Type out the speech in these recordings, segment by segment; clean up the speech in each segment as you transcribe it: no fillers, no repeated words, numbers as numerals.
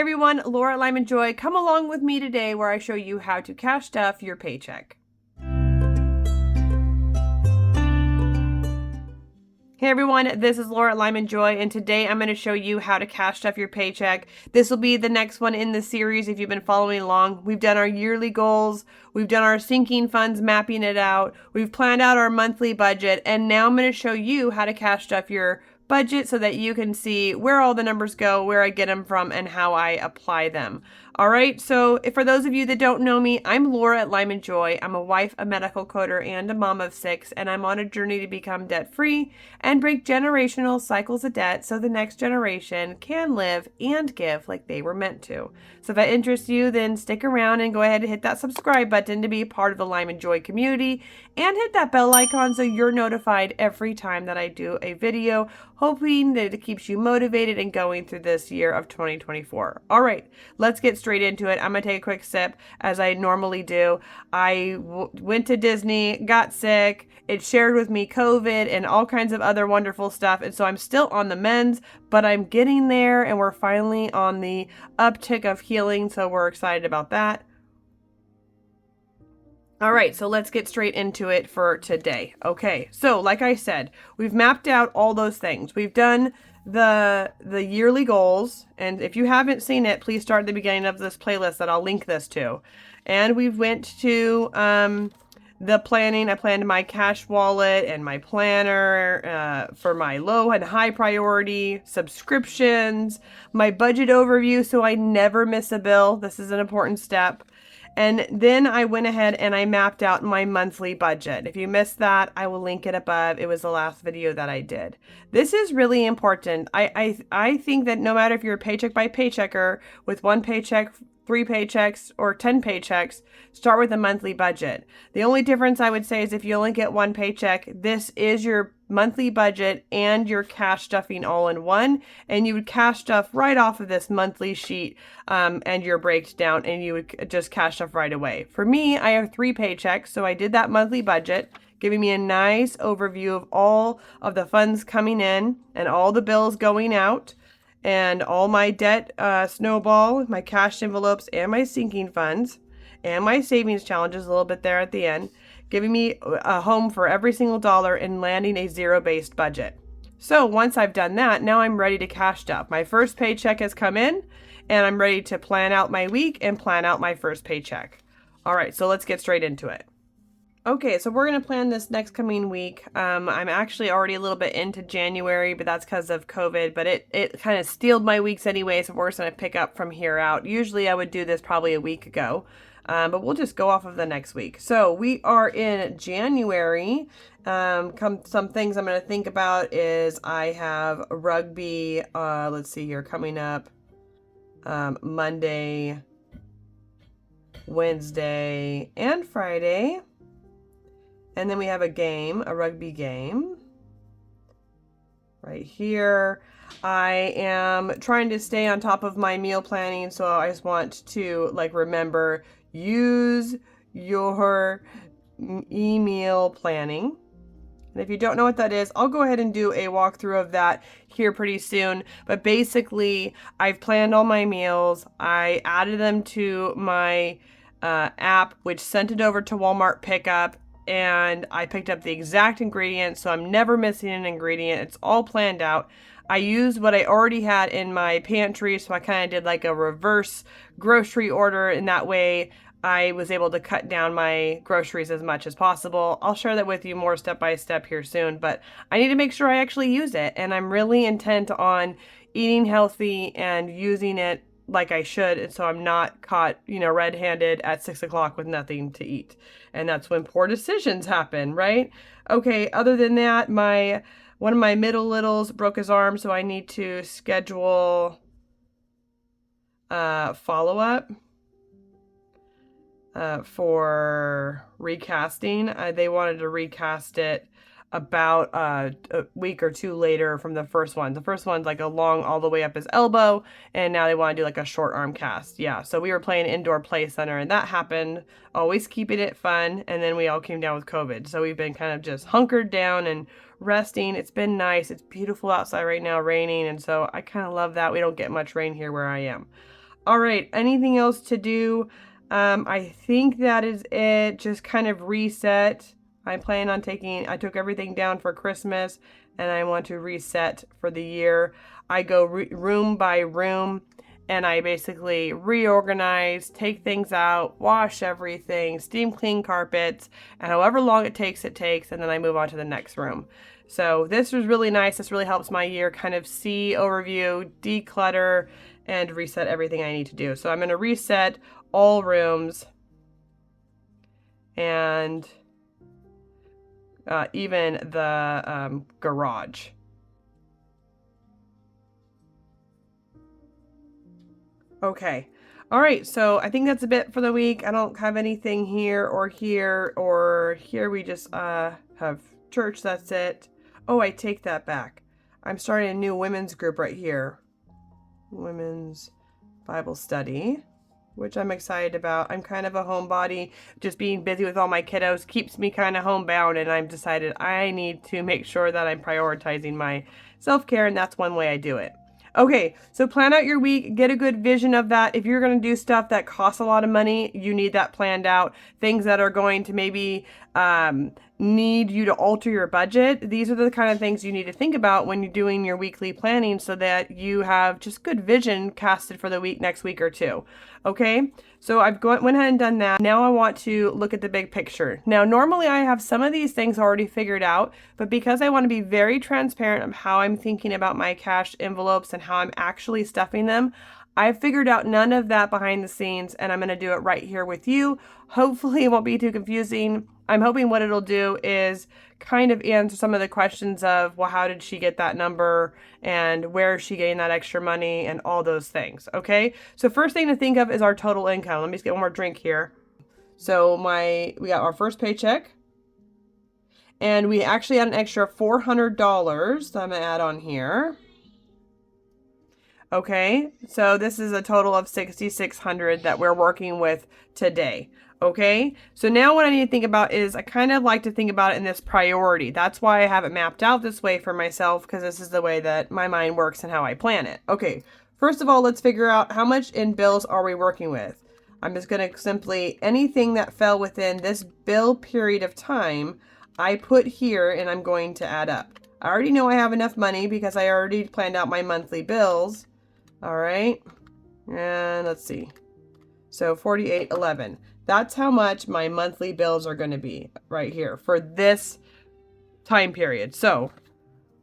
everyone, Laura Lyman Joy. Come along with me today where I show you how to cash stuff your paycheck. Hey everyone, this is Laura Lyman Joy, and today I'm going to show you how to cash stuff your paycheck. This will be the next one in the series if you've been following along. We've done our yearly goals, we've done our sinking funds, mapping it out, we've planned out our monthly budget, and now I'm going to show you how to cash stuff your budget so that you can see where all the numbers go, where I get them from, and how I apply them. All right, so for those of you that don't know me, I'm Laura at Lyman Joy. I'm a wife, a medical coder, and a mom of 6, and I'm on a journey to become debt-free and break generational cycles of debt so the next generation can live and give like they were meant to. So if that interests you, then stick around and go ahead and hit that subscribe button to be part of the Lyman Joy community, and hit that bell icon so you're notified every time that I do a video, hoping that it keeps you motivated and going through this year of 2024. All right, let's get straight into it. I'm gonna take a quick sip as I normally do. I went to Disney, got sick. It shared with me COVID and all kinds of other wonderful stuff. And so I'm still on the mends, but I'm getting there and we're finally on the uptick of healing. So we're excited about that. All right, so let's get straight into it for today. Okay, so like I said, we've mapped out all those things. We've done the yearly goals, and if you haven't seen it, please start at the beginning of this playlist that I'll link this to. And we went to the planning. I planned my cash wallet and my planner for my low and high priority subscriptions, my budget overview so I never miss a bill. This is an important step. And then I went ahead and I mapped out my monthly budget. If you missed that, I will link it above. It was the last video that I did. This is really important. I think that no matter if you're a paycheck by paychecker with one paycheck, 3 paychecks, or 10 paychecks, start with a monthly budget. The only difference I would say is if you only get one paycheck, this is your monthly budget and your cash stuffing all in one, and you would cash stuff right off of this monthly sheet and your breakdown, and you would just cash stuff right away. For me, I have 3 paychecks, so I did that monthly budget, giving me a nice overview of all of the funds coming in and all the bills going out, and all my debt snowball, my cash envelopes, and my sinking funds, and my savings challenges a little bit there at the end, giving me a home for every single dollar and landing a zero-based budget. So once I've done that, now I'm ready to cash stuff. My first paycheck has come in, and I'm ready to plan out my week and plan out my first paycheck. All right, so let's get straight into it. Okay, so we're going to plan this next coming week. I'm actually already a little bit into January, but that's because of COVID, but it kind of stealed my weeks anyway, so we're just going to pick up from here out. Usually I would do this probably a week ago, but we'll just go off of the next week. So we are in January. Some things I'm going to think about is I have rugby, let's see here, coming up Monday, Wednesday, and Friday. And then we have a rugby game right here. I am trying to stay on top of my meal planning, so I just want to remember, use your e-meal planning. And if you don't know what that is, I'll go ahead and do a walkthrough of that here pretty soon. But basically, I've planned all my meals. I added them to my app, which sent it over to Walmart pickup. And I picked up the exact ingredients, so I'm never missing an ingredient. It's all planned out. I used what I already had in my pantry, so I kind of did like a reverse grocery order, and that way I was able to cut down my groceries as much as possible. I'll share that with you more step by step here soon, but I need to make sure I actually use it, and I'm really intent on eating healthy and using it like I should, and so I'm not caught, red-handed at 6 o'clock with nothing to eat. And that's when poor decisions happen, right? Okay, other than that, one of my middle littles broke his arm, so I need to schedule follow-up for recasting. They wanted to recast it about a week or 2 later from the first one. The first one's like a long all the way up his elbow, and now they want to do like a short arm cast. Yeah, so we were playing indoor play center, and that happened. Always keeping it fun, and then we all came down with COVID. So we've been kind of just hunkered down and resting. It's been nice. It's beautiful outside right now, raining, and so I kind of love that. We don't get much rain here where I am. All right, anything else to do? I think that is it. Just kind of reset. I took everything down for Christmas and I want to reset for the year. I go room by room and I basically reorganize, take things out, wash everything, steam clean carpets, and however long it takes, and then I move on to the next room. So this was really nice. This really helps my year kind of see, overview, declutter, and reset everything I need to do. So I'm going to reset all rooms and even the garage. Okay. All right. So I think that's a bit for the week. I don't have anything here or here or here. We just have church. That's it. Oh, I take that back. I'm starting a new women's group right here. Women's Bible study, which I'm excited about. I'm kind of a homebody. Just being busy with all my kiddos keeps me kind of homebound, and I've decided I need to make sure that I'm prioritizing my self-care, and that's one way I do it. Okay, so plan out your week, get a good vision of that. If you're going to do stuff that costs a lot of money, you need that planned out. Things that are going to maybe need you to alter your budget. These are the kind of things you need to think about when you're doing your weekly planning so that you have just good vision casted for the next week or two. Okay, so I've went ahead and done that. Now I want to look at the big picture. Now, normally I have some of these things already figured out, but because I want to be very transparent of how I'm thinking about my cash envelopes and how I'm actually stuffing them, I've figured out none of that behind the scenes, and I'm going to do it right here with you. Hopefully it won't be too confusing. I'm hoping what it'll do is kind of answer some of the questions of, well, how did she get that number and where is she getting that extra money and all those things, okay? So first thing to think of is our total income. Let me just get one more drink here. So we got our first paycheck, and we actually had an extra $400 that I'm going to add on here. Okay, so this is a total of $6,600 that we're working with today. Okay, so now what I need to think about is I kind of like to think about it in this priority. That's why I have it mapped out this way for myself, because this is the way that my mind works and how I plan it. Okay, first of all, let's figure out how much in bills are we working with. I'm just going to simply, anything that fell within this bill period of time, I put here and I'm going to add up. I already know I have enough money because I already planned out my monthly bills. All right, and let's see. So $48.11. That's how much my monthly bills are going to be right here for this time period. So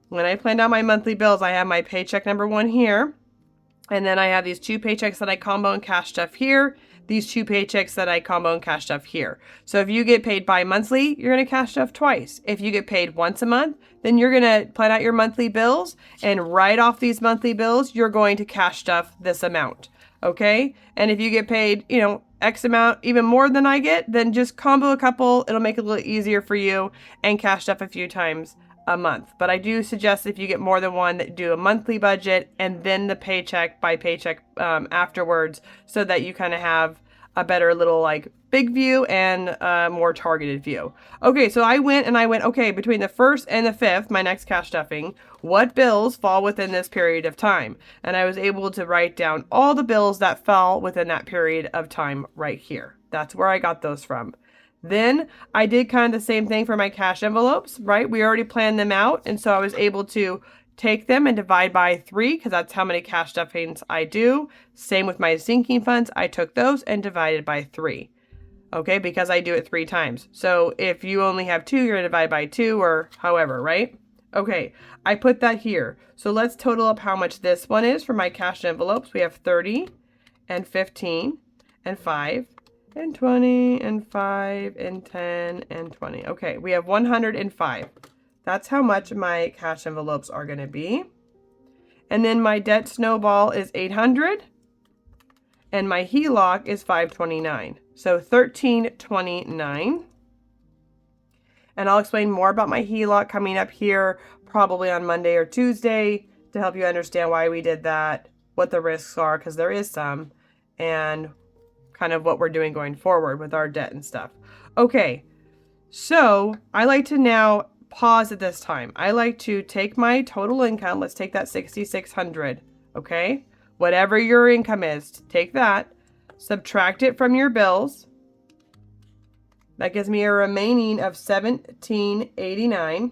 when I planned out my monthly bills, I have my paycheck number 1 here. And then I have these 2 paychecks that I combo and cash stuff here. These 2 paychecks that I combo and cash stuff here. So if you get paid bi-monthly, you're going to cash stuff twice. If you get paid once a month, then you're going to plan out your monthly bills, and right off these monthly bills, you're going to cash stuff this amount. Okay? And if you get paid, X amount, even more than I get, then just combo a couple. It'll make it a little easier for you and cash stuff a few times a month. But I do suggest if you get more than one, that do a monthly budget and then the paycheck by paycheck afterwards, so that you kind of have a better little big view and a more targeted view. Okay, so I went, okay, between the 1st and the 5th, my next cash stuffing, what bills fall within this period of time? And I was able to write down all the bills that fell within that period of time right here. That's where I got those from. Then I did kind of the same thing for my cash envelopes, right? We already planned them out. And so I was able to take them and divide by 3, because that's how many cash stuffings I do. Same with my sinking funds. I took those and divided by 3. Okay, because I do it 3 times. So if you only have 2, you're going to divide by 2 or however, right? Okay, I put that here. So let's total up how much this one is for my cash envelopes. We have 30 and 15 and 5 and 20 and 5 and 10 and 20. Okay, we have 105. That's how much my cash envelopes are going to be. And then my debt snowball is 800 and my HELOC is 529. So 1329. And I'll explain more about my HELOC coming up here probably on Monday or Tuesday to help you understand why we did that, what the risks are, because there is some, and kind of what we're doing going forward with our debt and stuff. Okay, so I like to now pause at this time. I like to take my total income. Let's take that $6,600. Okay, whatever your income is, take that, subtract it from your bills. That gives me a remaining of $17.89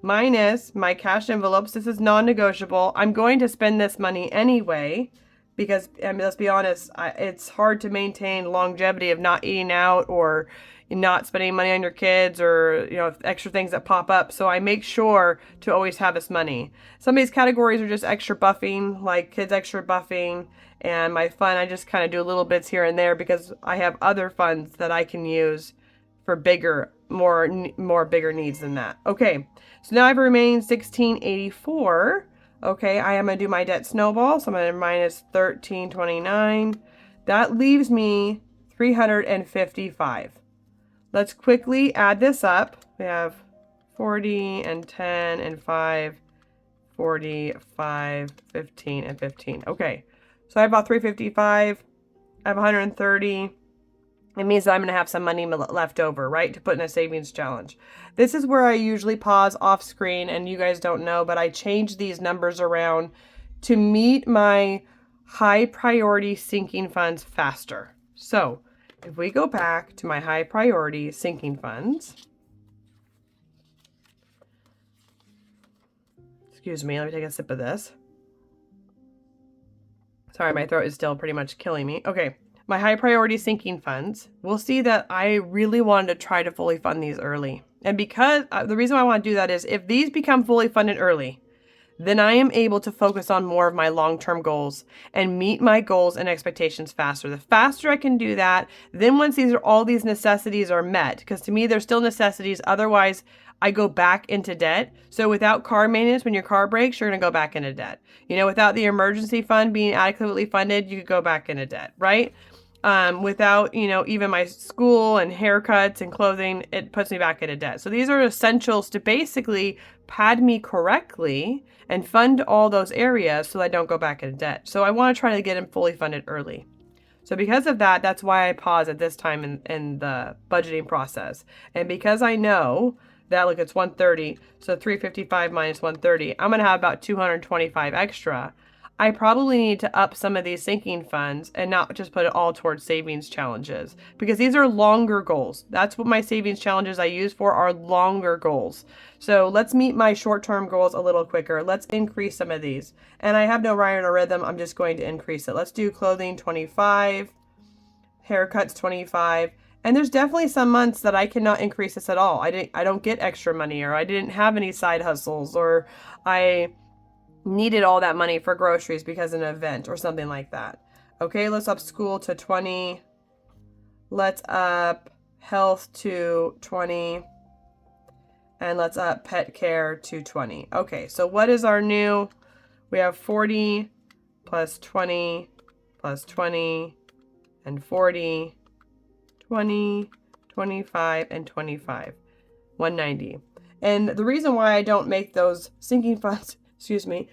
minus my cash envelopes. This is non-negotiable. I'm going to spend this money anyway because, I mean, let's be honest, it's hard to maintain longevity of not eating out or not spending money on your kids or, you know, extra things that pop up. So I make sure to always have this money. Some of these categories are just extra buffing, like kids extra buffing, and my fund, I just kind of do little bits here and there because I have other funds that I can use for bigger, more bigger needs than that. Okay, so now I've remained $16.84. Okay, I am going to do my debt snowball. So I'm going to minus $13.29. That leaves me $355. Let's quickly add this up. We have 40 and 10 and 5, 45, 15 and 15. Okay, so I have about 355. I have 130. It means that I'm going to have some money left over, right, to put in a savings challenge. This is where I usually pause off screen, and you guys don't know, but I change these numbers around to meet my high priority sinking funds faster. So if we go back to my high priority sinking funds, excuse me, let me take a sip of this. Sorry, my throat is still pretty much killing me. Okay. My high priority sinking funds, we'll see that I really wanted to try to fully fund these early. And because the reason why I want to do that is if these become fully funded early, then I am able to focus on more of my long-term goals and meet my goals and expectations faster. The faster I can do that, then once all these necessities are met, because to me, they're still necessities. Otherwise, I go back into debt. So without car maintenance, when your car breaks, you're going to go back into debt. You know, without the emergency fund being adequately funded, you could go back into debt, right? Without, you know, even my school and haircuts and clothing, it puts me back into debt. So these are essentials to basically pad me correctly and fund all those areas so I don't go back into debt. So I want to try to get them fully funded early. So because of that, that's why I pause at this time in the budgeting process. And because I know that, look, it's 130, so 355 minus 130, I'm going to have about 225 extra. I probably need to up some of these sinking funds and not just put it all towards savings challenges because these are longer goals. That's what my savings challenges I use for are longer goals. So let's meet my short-term goals a little quicker. Let's increase some of these. And I have no rhyme or rhythm. I'm just going to increase it. Let's do clothing 25, haircuts 25. And there's definitely some months that I cannot increase this at all. I don't get extra money, or I didn't have any side hustles, or I needed all that money for groceries because of an event or something like that. Okay, let's up school to 20. Let's up health to 20. And let's up pet care to 20. Okay, so what is our new? We have 40 plus 20 plus 20 and 40, 20, 25, and 25. 190. And the reason why I don't make those sinking funds, excuse me.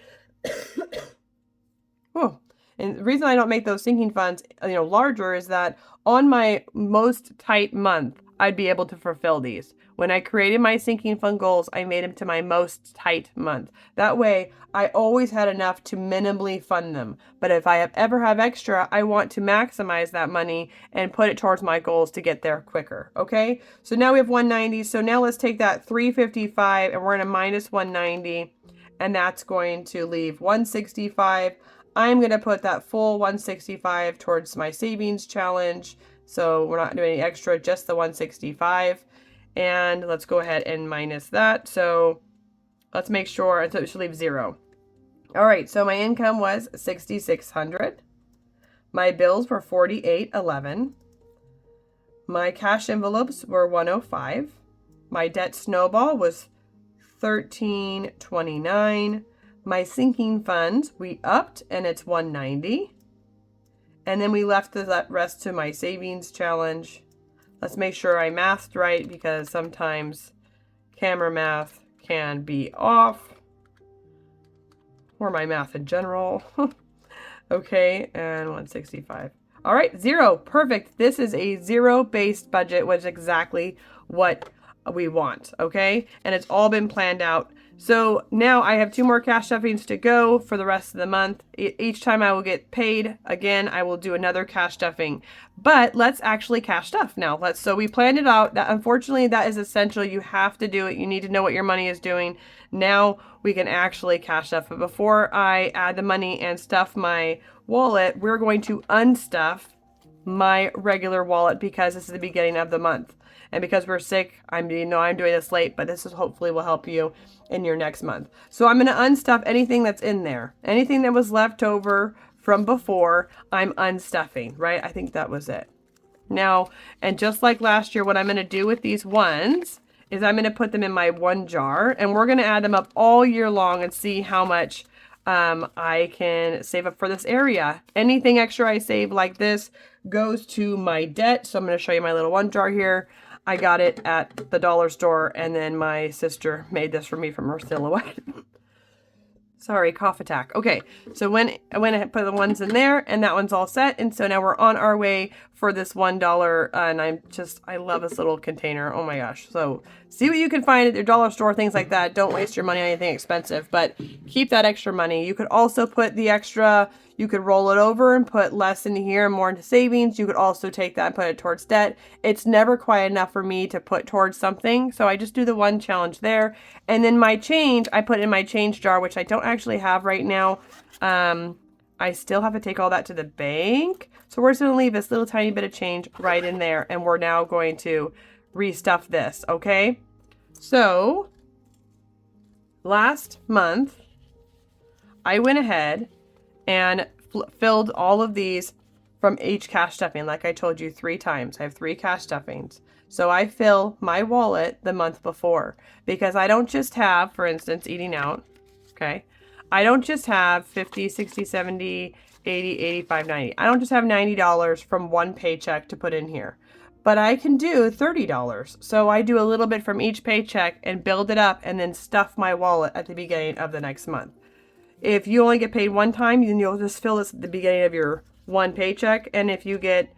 Oh, and the reason I don't make those sinking funds, larger is that on my most tight month, I'd be able to fulfill these. When I created my sinking fund goals, I made them to my most tight month. That way, I always had enough to minimally fund them. But if I ever have extra, I want to maximize that money and put it towards my goals to get there quicker. Okay? So now we have 190. So now let's take that 355 and we're going to minus 190. And that's going to leave 165. I'm going to put that full 165 towards my savings challenge. So we're not doing any extra, just the 165. And let's go ahead and minus that. So let's make sure, so it should leave 0. All right, so my income was $6,600. My bills were $48.11. My cash envelopes were $105. My debt snowball was $13.29. My sinking funds, we upped and it's $190. And then we left the rest to my savings challenge. Let's make sure I mathed right because sometimes camera math can be off. Or my math in general. Okay, and 165. All right, 0. Perfect. This is a 0-based budget, which is exactly what we want, okay? And it's all been planned out So now I have 2 more cash stuffings to go for the rest of the month. Each time I will get paid, again, I will do another cash stuffing. But let's actually cash stuff now. So we planned it out. That, unfortunately, that is essential. You have to do it. You need to know what your money is doing. Now we can actually cash stuff. But before I add the money and stuff my wallet, we're going to unstuff my regular wallet because this is the beginning of the month. And because we're sick, I'm doing this late, but this is hopefully will help you in your next month. So I'm going to unstuff anything that's in there. Anything that was left over from before, I'm unstuffing, right? I think that was it. Now, and just like last year, what I'm going to do with these ones is I'm going to put them in my one jar, and we're going to add them up all year long and see how much I can save up for this area. Anything extra I save like this goes to my debt. So I'm going to show you my little one jar here. I got it at the dollar store, and then my sister made this for me from her silhouette. Sorry, cough attack. Okay, so when I went and put the ones in there, and that one's all set, and so now we're on our way for this $1, and I love this little container. Oh my gosh. So see what you can find at your dollar store, things like that. Don't waste your money on anything expensive, but keep that extra money. You could also put the extra, you could roll it over and put less into here and more into savings. You could also take that and put it towards debt. It's never quite enough for me to put towards something, so I just do the one challenge there. And then my change, I put in my change jar, which I don't actually have right now. I still have to take all that to the bank. So we're just going to leave this little tiny bit of change right in there, and we're now going to restuff this, okay? So last month, I went ahead and filled all of these from each cash stuffing. Like I told you 3 times, I have 3 cash stuffings. So I fill my wallet the month before, because I don't just have, for instance, eating out, okay? I don't just have 50, 60, 70, 80, 85, 90. I don't just have $90 from one paycheck to put in here, but I can do $30. So I do a little bit from each paycheck and build it up and then stuff my wallet at the beginning of the next month. If you only get paid one time, then you'll just fill this at the beginning of your one paycheck. And if you get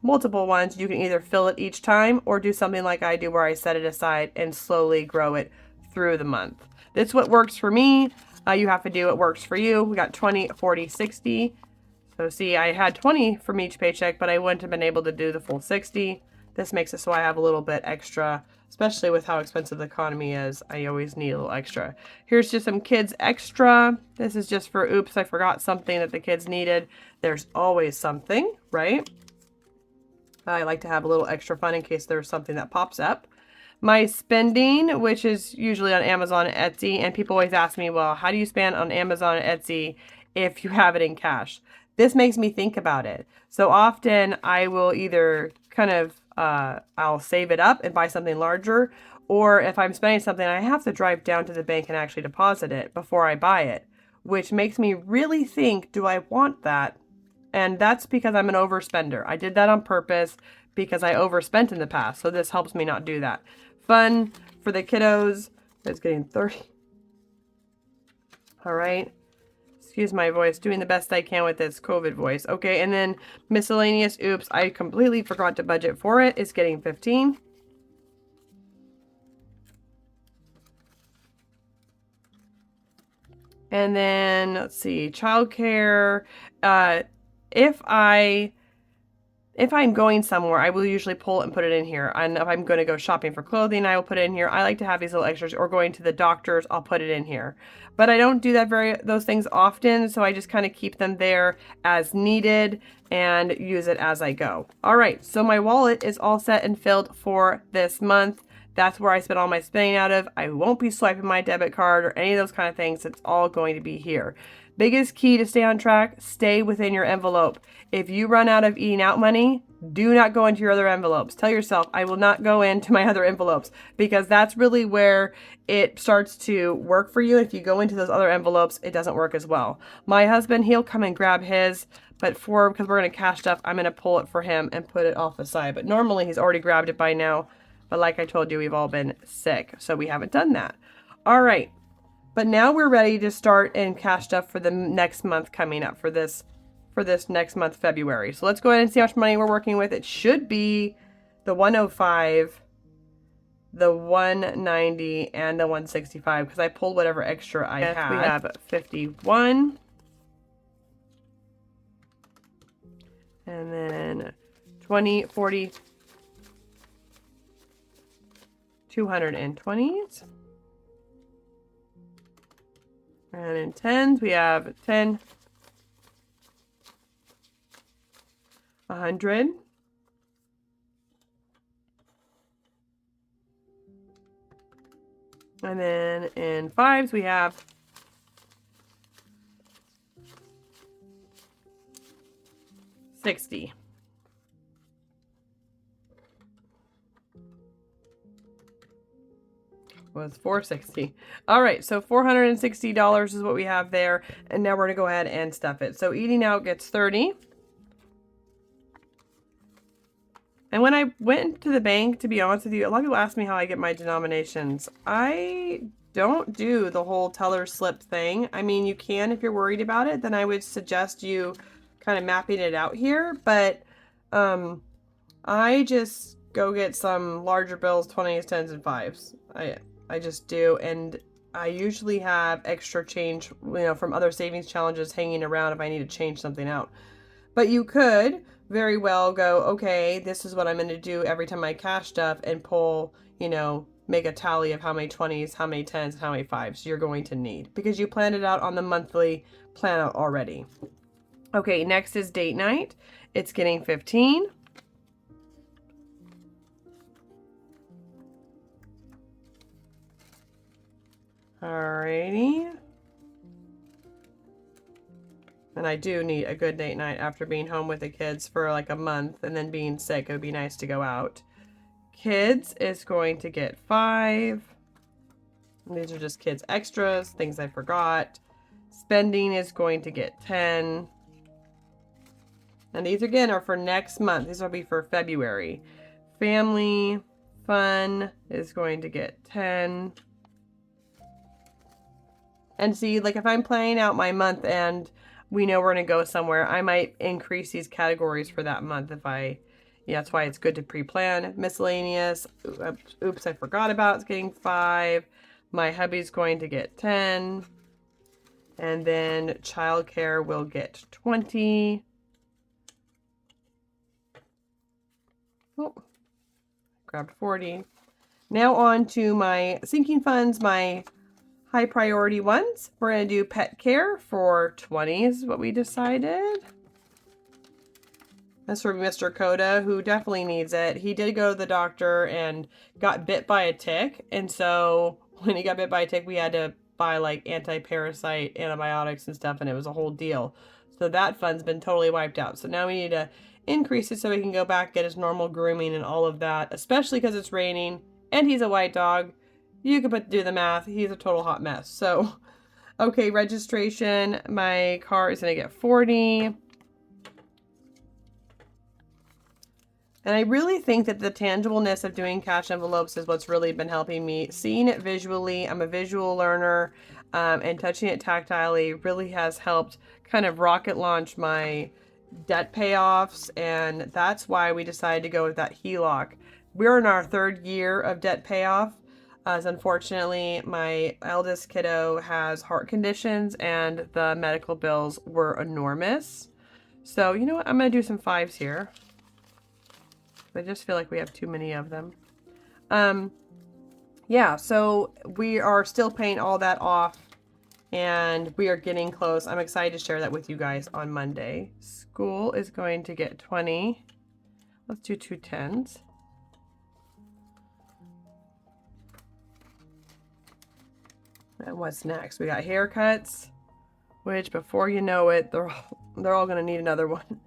multiple ones, you can either fill it each time or do something like I do where I set it aside and slowly grow it through the month. That's what works for me. You have to do what works for you. We got 20, 40, 60. So see, I had 20 from each paycheck, but I wouldn't have been able to do the full 60. This makes it so I have a little bit extra, especially with how expensive the economy is. I always need a little extra. Here's just some kids extra. This is just for, oops, I forgot something that the kids needed. There's always something, right? I like to have a little extra fun in case there's something that pops up. My spending, which is usually on Amazon and Etsy, and people always ask me, well, how do you spend on Amazon and Etsy if you have it in cash? This makes me think about it. So often I will either kind of, I'll save it up and buy something larger, or if I'm spending something, I have to drive down to the bank and actually deposit it before I buy it, which makes me really think, do I want that? And that's because I'm an overspender. I did that on purpose because I overspent in the past. So this helps me not do that. Fun for the kiddos. It's getting 30. All right. Excuse my voice. Doing the best I can with this COVID voice. Okay. And then miscellaneous. Oops. I completely forgot to budget for it. It's getting 15. And then let's see. Childcare. If I'm going somewhere, I will usually pull it and put it in here. And if I'm going to go shopping for clothing, I will put it in here. I like to have these little extras, or going to the doctor's, I'll put it in here. But I don't do those things often, so I just kind of keep them there as needed and use it as I go. All right, so my wallet is all set and filled for this month. That's where I spend all my spending out of. I won't be swiping my debit card or any of those kind of things. It's all going to be here. Biggest key to stay on track, stay within your envelope. If you run out of eating out money, do not go into your other envelopes. Tell yourself, I will not go into my other envelopes, because that's really where it starts to work for you. If you go into those other envelopes, it doesn't work as well. My husband, he'll come and grab his, but because we're going to cash stuff, I'm going to pull it for him and put it off the side. But normally he's already grabbed it by now. But like I told you, we've all been sick, so we haven't done that. All right. But now we're ready to start and cash stuff for the next month coming up, for this next month, February. So let's go ahead and see how much money we're working with. It should be the 105 the 190 and the 165 because I pulled whatever extra I had. We have 51. And then 20, 40, 220s. And in tens, we have 10, 100. And then in fives, we have 60. Was $460. All right, so $460 is what we have there, and now we're gonna go ahead and stuff it. So eating out gets 30. And when I went to the bank, to be honest with you, a lot of people ask me how I get my denominations. I don't do the whole teller slip thing. I mean, you can if you're worried about it, then I would suggest you kind of mapping it out here, but I just go get some larger bills, 20s, 10s, and 5s. I just do, and I usually have extra change, from other savings challenges hanging around if I need to change something out. But you could very well go, okay, this is what I'm going to do every time I cash stuff, and pull, make a tally of how many 20s, how many 10s, and how many 5s you're going to need, because you planned it out on the monthly plan out already. Okay, next is date night. It's getting 15. Alrighty. And I do need a good date night after being home with the kids for like a month and then being sick. It would be nice to go out. Kids is going to get 5. And these are just kids extras, things I forgot. Spending is going to get 10. And these again are for next month. These will be for February. Family fun is going to get 10. And see, like if I'm planning out my month and we know we're going to go somewhere, I might increase these categories for that month if that's why it's good to pre-plan. Miscellaneous, oops, I forgot about, it's getting 5. My hubby's going to get 10. And then childcare will get 20. Oh, grabbed 40. Now on to my sinking funds, my high priority ones. We're going to do pet care for 20 is what we decided. That's for Mr. Coda, who definitely needs it. He did go to the doctor and got bit by a tick. And so when he got bit by a tick, we had to buy like anti-parasite antibiotics and stuff, and it was a whole deal. So that fund's been totally wiped out. So now we need to increase it so he can go back, get his normal grooming and all of that, especially because it's raining and he's a white dog. You could do the math. He's a total hot mess. So, okay, registration. My car is going to get 40. And I really think that the tangibleness of doing cash envelopes is what's really been helping me. Seeing it visually, I'm a visual learner, and touching it tactilely really has helped kind of rocket launch my debt payoffs. And that's why we decided to go with that HELOC. We're in our 3rd year of debt payoff. As unfortunately, my eldest kiddo has heart conditions and the medical bills were enormous. So, you know what? I'm going to do some 5s here. I just feel like we have too many of them. Yeah, so we are still paying all that off and we are getting close. I'm excited to share that with you guys on Monday. School is going to get 20. Let's do 2 10s. And what's next? We got haircuts, which before you know it, they're all going to need another one.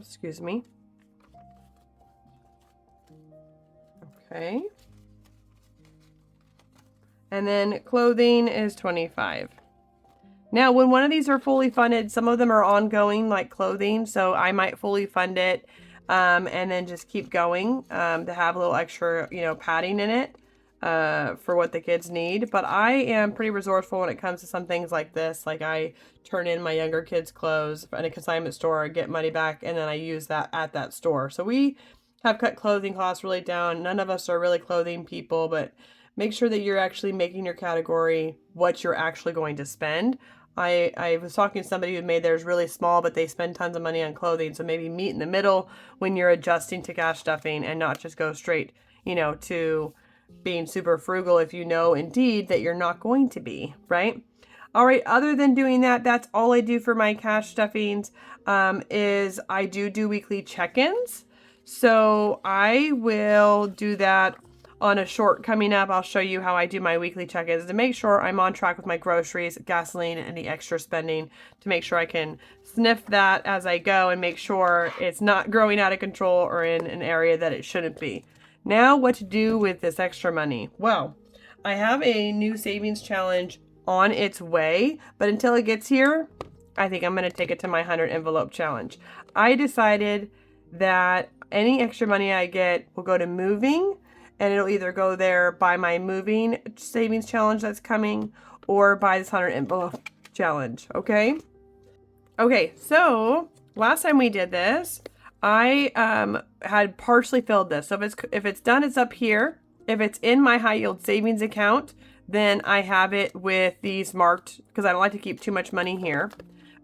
Excuse me. Okay. And then clothing is 25. Now, when one of these are fully funded, some of them are ongoing, like clothing, so I might fully fund it, and then just keep going to have a little extra, padding in it for what the kids need. But I am pretty resourceful when it comes to some things like this. Like I turn in my younger kids' clothes at a consignment store, get money back, and then I use that at that store. So we have cut clothing costs really down. None of us are really clothing people, but make sure that you're actually making your category what you're actually going to spend. I was talking to somebody who made theirs really small, but they spend tons of money on clothing. So maybe meet in the middle when you're adjusting to cash stuffing and not just go straight, to being super frugal if you know indeed that you're not going to be, right? All right, other than doing that, that's all I do for my cash stuffings, is I do weekly check-ins. So I will do that on a short coming up. I'll show you how I do my weekly check-ins to make sure I'm on track with my groceries, gasoline, and the extra spending, to make sure I can sniff that as I go and make sure it's not growing out of control or in an area that it shouldn't be. Now, what to do with this extra money? Well, I have a new savings challenge on its way, but until it gets here, I think I'm going to take it to my 100 envelope challenge. I decided that any extra money I get will go to moving, and it'll either go there by my moving savings challenge that's coming or by this 100 envelope challenge, okay? Okay, so last time we did this, I had partially filled this. So if it's done, it's up here. If it's in my high yield savings account, then I have it with these marked because I don't like to keep too much money here.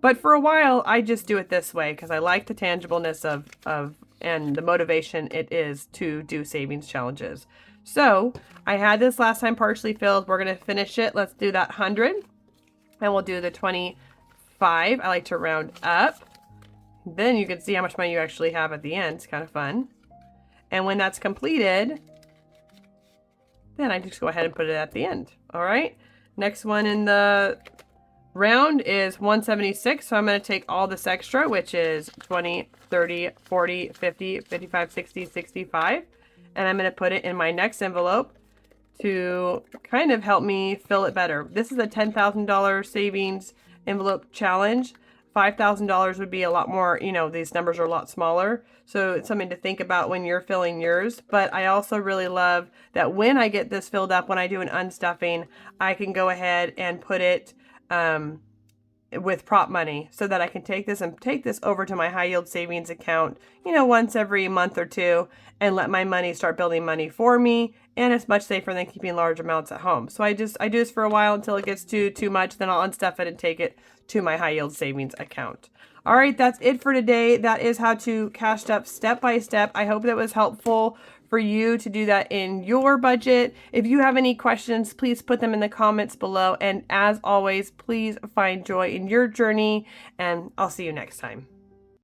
But for a while, I just do it this way because I like the tangibleness of and the motivation it is to do savings challenges. So I had this last time partially filled. We're going to finish it. Let's do that 100 and we'll do the 25. I like to round up. Then you can see how much money you actually have at the end. It's kind of fun. And when that's completed, then I just go ahead and put it at the end. All right. Next one in the round is 176. So I'm going to take all this extra, which is 20, 30, 40, 50, 55, 60, 65. And I'm going to put it in my next envelope to kind of help me fill it better. This is a $10,000 savings envelope challenge. $5,000 would be a lot more, these numbers are a lot smaller. So it's something to think about when you're filling yours. But I also really love that when I get this filled up, when I do an unstuffing, I can go ahead and put it with prop money so that I can take this over to my high yield savings account, once every month or two and let my money start building money for me. And it's much safer than keeping large amounts at home. So I do this for a while until it gets too much. Then I'll unstuff it and take it to my high yield savings account. All right, that's it for today. That is how to cash stuff step by step. I hope that was helpful for you to do that in your budget. If you have any questions, please put them in the comments below. And as always, please find joy in your journey, and I'll see you next time.